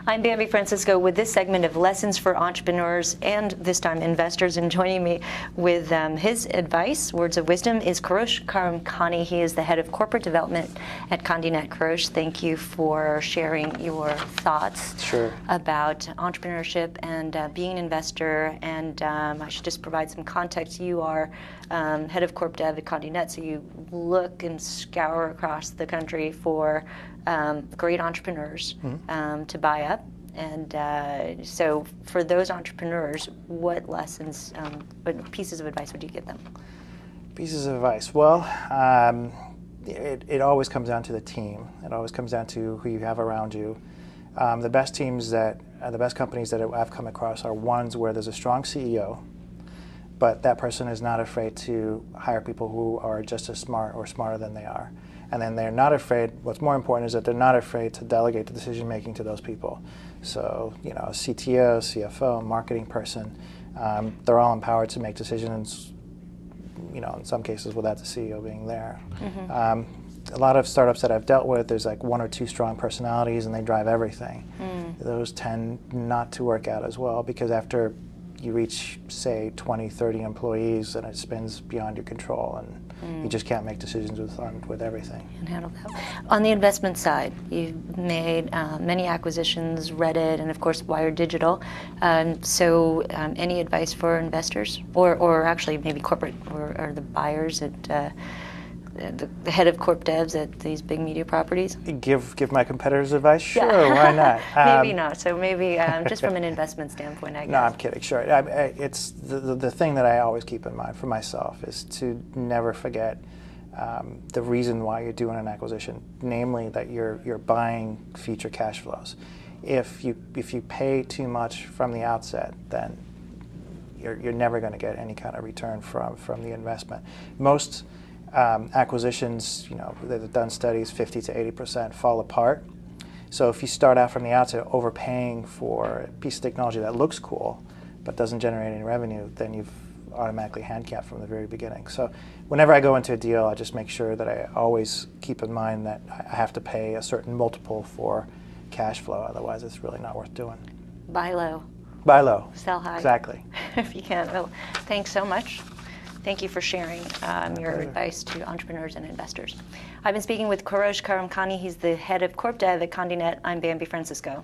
I'm Bambi Francisco with this segment of Lessons for Entrepreneurs and this time investors. And joining me with his advice, words of wisdom, is Kourosh Karimkhany. He is the head of corporate development at Condé Nast. Kourosh, thank you for sharing your thoughts about entrepreneurship and being an investor. And I should just provide some context. You are head of corp dev at Condé Nast, so you look and scour across the country for great entrepreneurs to buy up. And so for those entrepreneurs, what lessons, what pieces of advice would you give them? Pieces of advice. Well, it always comes down to the team. It always comes down to who you have around you. The best teams the best companies that I've come across are ones where there's a strong CEO, but that person is not afraid to hire people who are just as smart or smarter than they are. And then they're not afraid, what's more important is that they're not afraid to delegate the decision making to those people. So, you know, CTO, CFO, marketing person, they're all empowered to make decisions, you know, in some cases without the CEO being there. A lot of startups that I've dealt with, there's like one or two strong personalities and they drive everything. Those tend not to work out as well because after you reach, say, 20, 30 employees, and it spins beyond your control, and you just can't make decisions with everything. And handle that. On the investment side, you've made many acquisitions, Reddit, and of course Wired Digital. So any advice for investors, or actually maybe corporate, or the buyers at the head of corp devs at these big media properties? Give my competitors advice? Sure, why not? Maybe not. So maybe just from an investment standpoint, I guess. No, I'm kidding. Sure. It's the thing that I always keep in mind for myself is to never forget the reason why you're doing an acquisition, namely that you're buying future cash flows. If you pay too much from the outset, then you're never going to get any kind of return from the investment. Most acquisitions, you know, they've done studies, 50 to 80% fall apart. So if you start out from the outset overpaying for a piece of technology that looks cool but doesn't generate any revenue, then you've automatically handicapped from the very beginning. So whenever I go into a deal, I just make sure that I always keep in mind that I have to pay a certain multiple for cash flow, otherwise it's really not worth doing. Buy low. Buy low. Sell high. Exactly. If you can. Well, thanks so much. Thank you for sharing your advice to entrepreneurs and investors. I've been speaking with Kourosh Karimkhany. He's the head of corp dev at Condé Nast. I'm Bambi Francisco.